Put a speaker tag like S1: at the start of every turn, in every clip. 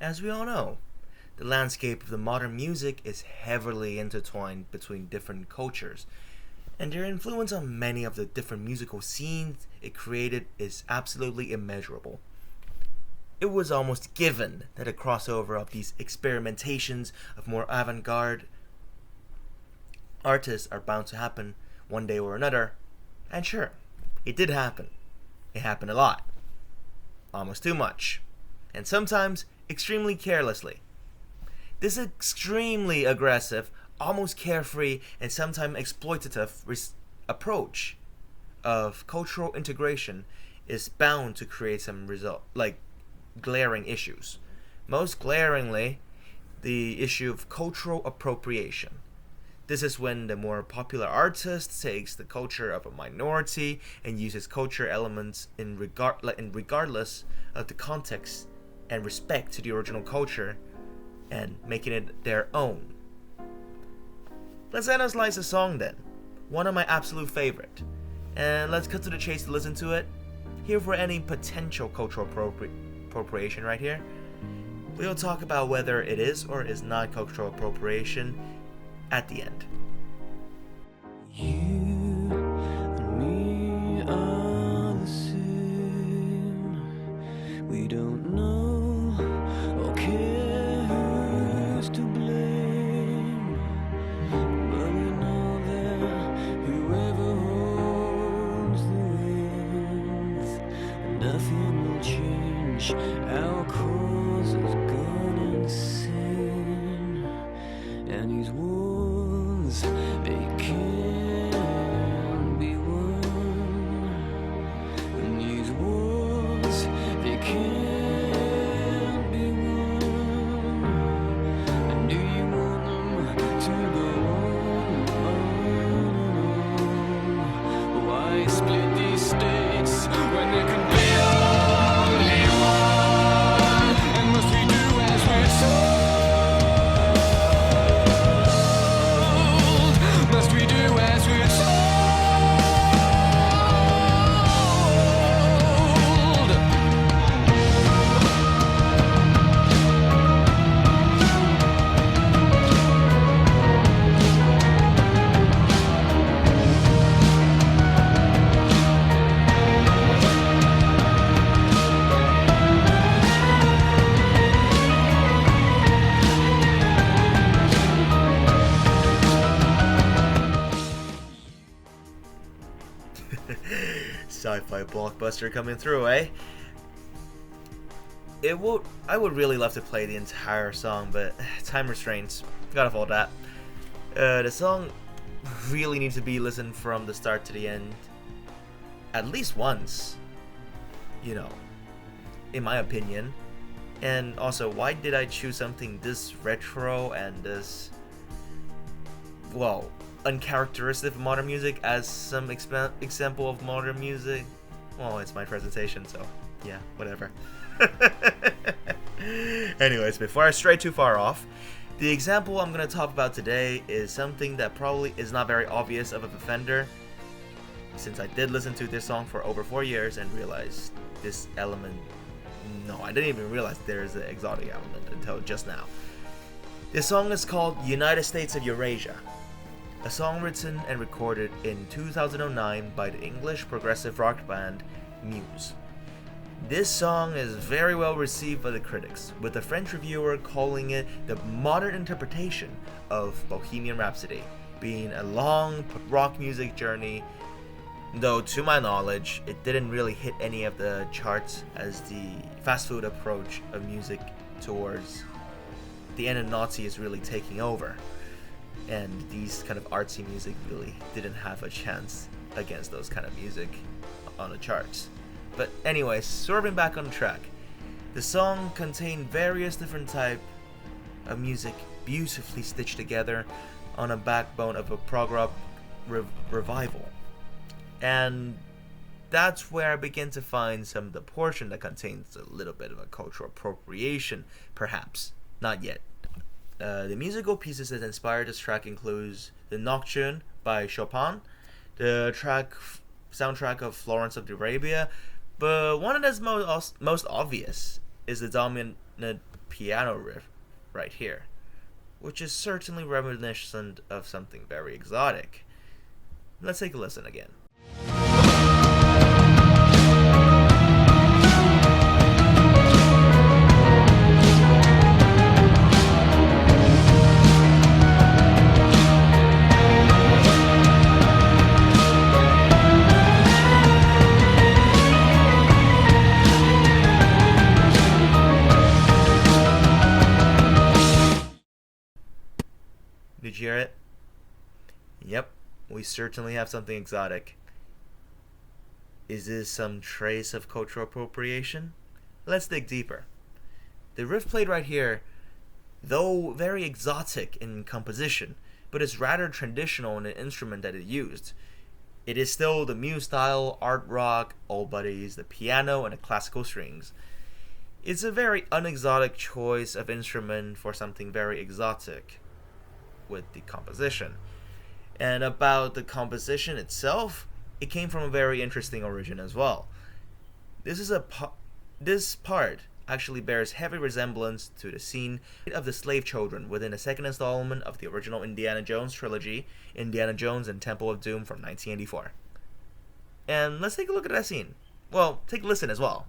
S1: As we all know, the landscape of the modern music is heavily intertwined between different cultures, and their influence on many of the different musical scenes it created is absolutely immeasurable. It was almost given that a crossover of these experimentations of more avant garde artists are bound to happen one day or another, and sure, it did happen. It happened a lot, almost too much, and sometimes extremely carelessly. This extremely aggressive, almost carefree, and sometimes exploitative approach of cultural integration is bound to create some glaring issues. Most glaringly, the issue of cultural appropriation. This is when the more popular artist takes the culture of a minority and uses culture elements regardless of the context and respect to the original culture and making it their own. Let's analyze the song then. One of my absolute favorite. And let's cut to the chase to listen to it. Here for any potential cultural appropriation right here. We'll talk about whether it is or is not cultural appropriation at the end.
S2: You and me are the same. We don't know or care who's to blame, but we know that whoever holds the reins, nothing will change. Our cause has gone insane, and these wars, they can't be won. And these wars, they can't be won. And do you want them to go on? Why split these states when there can be only one? And must we do as we're told? Must we do as we're told?
S1: Sci-fi blockbuster coming through, eh? I would really love to play the entire song, but time restraints. Gotta fold that. The song really needs to be listened from the start to the end at least once, in my opinion. And also, why did I choose something this retro and this, uncharacteristic of modern music as some example of modern music? Well, it's my presentation, so yeah, whatever. Anyways, before I stray too far off, the example I'm going to talk about today is something that probably is not very obvious of a offender, since I did listen to this song for over 4 years and realized this element. No, I didn't even realize there's an exotic element until just now. This song is called United States of Eurasia, a song written and recorded in 2009 by the English progressive rock band Muse. This song is very well received by the critics, with a French reviewer calling it the modern interpretation of Bohemian Rhapsody, being a long rock music journey, though to my knowledge it didn't really hit any of the charts as the fast food approach of music towards the end of Nazi is really taking over, and these kind of artsy music really didn't have a chance against those kind of music on the charts. But anyways, swerving back on track, the song contained various different type of music beautifully stitched together on a backbone of a prog rock revival. And that's where I begin to find some of the portion that contains a little bit of a cultural appropriation, perhaps. Not yet. The musical pieces that inspired this track includes the Nocturne by Chopin, the soundtrack of Florence of Arabia, but one of the most obvious is the dominant piano riff right here, which is certainly reminiscent of something very exotic. Let's take a listen again. Did you hear it? Yep, we certainly have something exotic. Is this some trace of cultural appropriation? Let's dig deeper. The riff played right here, though very exotic in composition, but is rather traditional in the instrument that it used. It is still the Muse style, art rock, all but it used the piano and the classical strings. It's a very unexotic choice of instrument for something very exotic with the composition. And about the composition itself, it came from a very interesting origin as well. This part actually bears heavy resemblance to the scene of the slave children within the second installment of the original Indiana Jones trilogy, Indiana Jones and Temple of Doom from 1984. And let's take a look at that scene. Well, take a listen as well.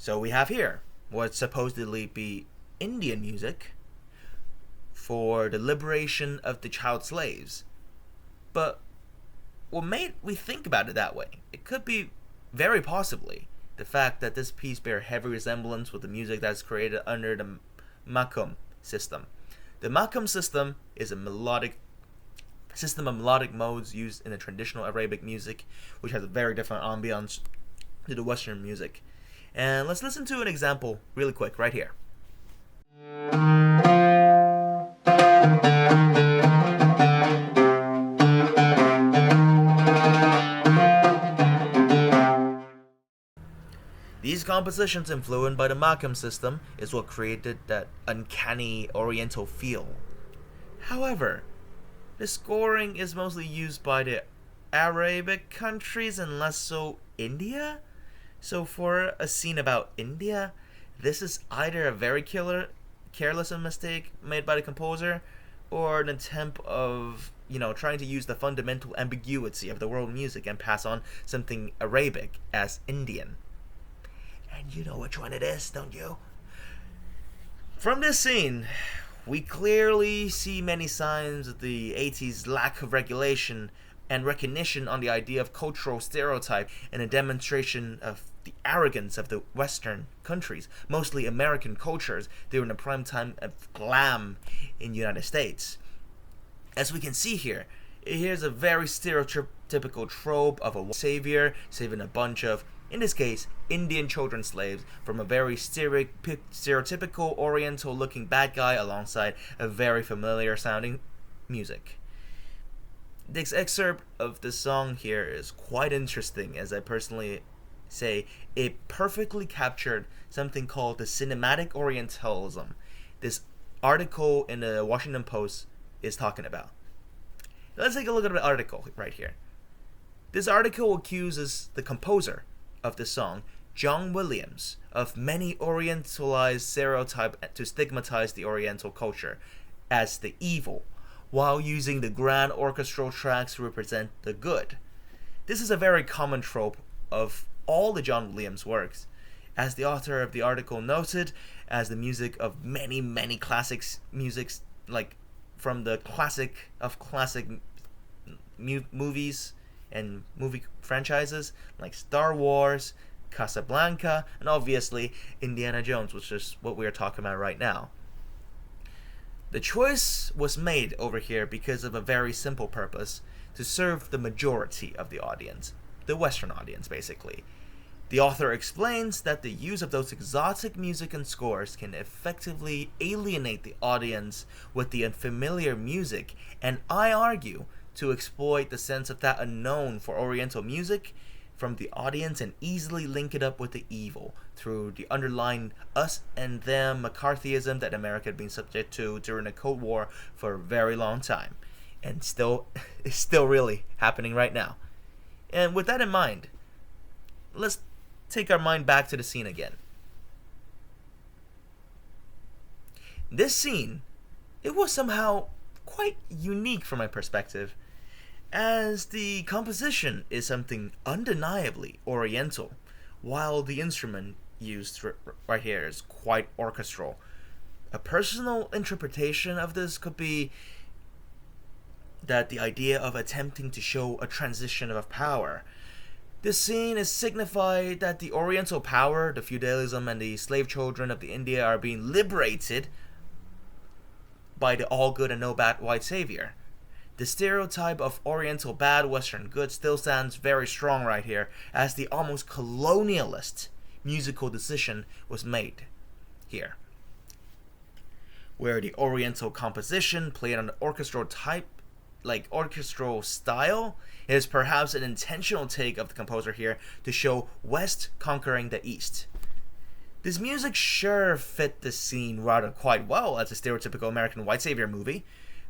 S1: So we have here what supposedly be Indian music for the liberation of the child slaves. But what made we think about it that way? It could be very possibly the fact that this piece bears heavy resemblance with the music that's created under the Makam system. The Makam system is a system of melodic modes used in the traditional Arabic music, which has a very different ambiance to the Western music. And let's listen to an example really quick right here. These compositions influenced by the Makam system is what created that uncanny oriental feel. However, the scoring is mostly used by the Arabic countries and less so India. So for a scene about India, this is either a very careless mistake made by the composer, or an attempt of, trying to use the fundamental ambiguity of the world music and pass on something Arabic as Indian. And you know which one it is, don't you? From this scene, we clearly see many signs of the 80s lack of regulation and recognition on the idea of cultural stereotype and a demonstration of the arrogance of the Western countries, mostly American cultures, during the prime time of glam in the United States. As we can see here, here's a very stereotypical trope of a savior saving a bunch of, in this case, Indian children slaves from a very stereotypical Oriental looking bad guy alongside a very familiar sounding music. This excerpt of the song here is quite interesting, as I personally say it perfectly captured something called the cinematic Orientalism this article in the Washington Post is talking about. Let's take a look at the article right here. This article accuses the composer of the song, John Williams, of many Orientalized stereotype to stigmatize the Oriental culture as the evil, while using the grand orchestral tracks to represent the good. This is a very common trope of all the John Williams works, as the author of the article noted, as the music of many classics musics, like from the classic movies and movie franchises like Star Wars, Casablanca, and obviously Indiana Jones, which is what we are talking about right now. The choice was made over here because of a very simple purpose: to serve the majority of the audience, the Western audience basically. The author explains that the use of those exotic music and scores can effectively alienate the audience with the unfamiliar music, and I argue to exploit the sense of that unknown for Oriental music from the audience and easily link it up with the evil through the underlying us and them McCarthyism that America had been subject to during the Cold War for a very long time, and is still really happening right now. And with that in mind, let's take our mind back to the scene again. This scene, it was somehow quite unique from my perspective, as the composition is something undeniably Oriental, while the instrument used right here is quite orchestral. A personal interpretation of this could be that the idea of attempting to show a transition of power. This scene is signified that the Oriental power, the feudalism, and the slave children of the India are being liberated by the all good and no bad white savior. The stereotype of Oriental bad Western good still stands very strong right here, as the almost colonialist musical decision was made here, where the Oriental composition played on the orchestral type, like orchestral style, is perhaps an intentional take of the composer here to show West conquering the East. This music sure fit the scene rather quite well as a stereotypical American white savior movie,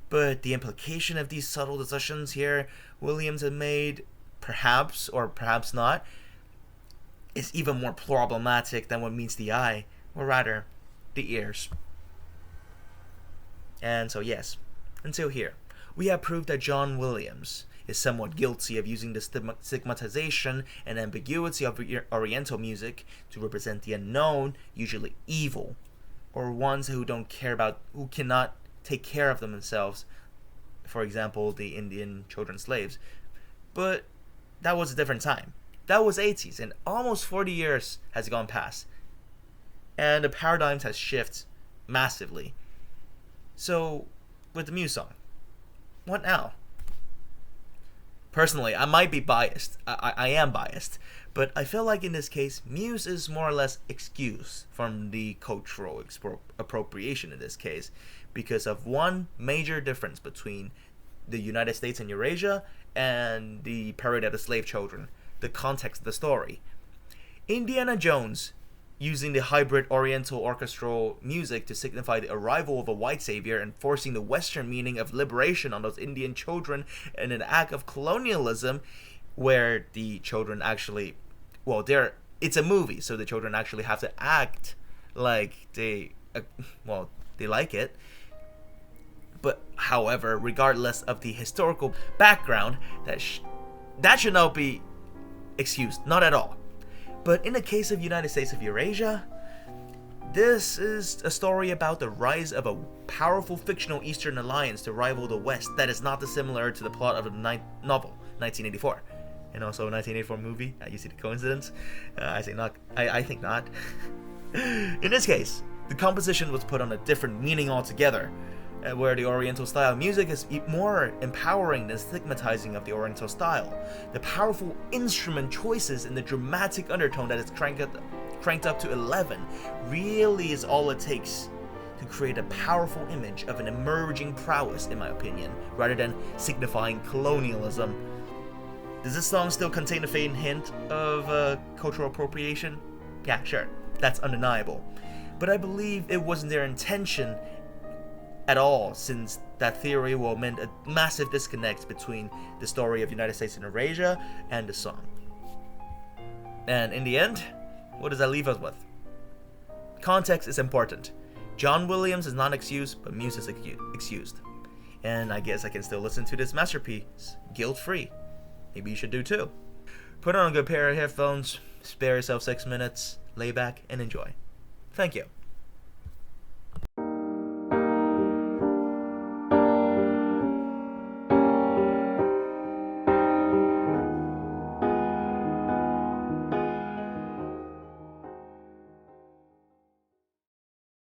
S1: but the implication of these subtle decisions here Williams had made, perhaps or perhaps not, is even more problematic than what meets the eye, or rather, the ears. And so yes, until here, we have proved that John Williams is somewhat guilty of using the stigmatization and ambiguity of Oriental music to represent the unknown, usually evil, or ones who cannot take care of themselves, for example, the Indian children slaves. But that was a different time. That was 80s, and almost 40 years has gone past. And the paradigms has shifted massively. So, with the Muse song, what now? Personally, I might be biased. I am biased. But I feel like in this case, Muse is more or less excused from the cultural appropriation in this case, because of one major difference between the United States and Eurasia and the parody of the slave children, the context of the story. Indiana Jones, using the hybrid Oriental orchestral music to signify the arrival of a white savior and forcing the Western meaning of liberation on those Indian children in an act of colonialism, where the children actually, it's a movie, so the children actually have to act like they like it. But however, regardless of the historical background, that should not be excused, not at all. But in the case of United States of Eurasia, this is a story about the rise of a powerful fictional Eastern alliance to rival the West that is not dissimilar to the plot of the novel, 1984. And also a 1984 movie. You see the coincidence? I think not. In this case, the composition was put on a different meaning altogether, where the Oriental style music is more empowering than stigmatizing of the Oriental style. The powerful instrument choices and the dramatic undertone that is cranked up to 11 really is all it takes to create a powerful image of an emerging prowess, in my opinion, rather than signifying colonialism. Does this song still contain a faint hint of cultural appropriation? Yeah, sure, that's undeniable. But I believe it wasn't their intention at all, since that theory will meant a massive disconnect between the story of United States and Eurasia and the song. And in the end, what does that leave us with? Context is important. John Williams is not excused, but Muse is excused. And I guess I can still listen to this masterpiece guilt-free. Maybe you should do too. Put on a good pair of headphones, spare yourself 6 minutes, lay back, and enjoy. Thank you.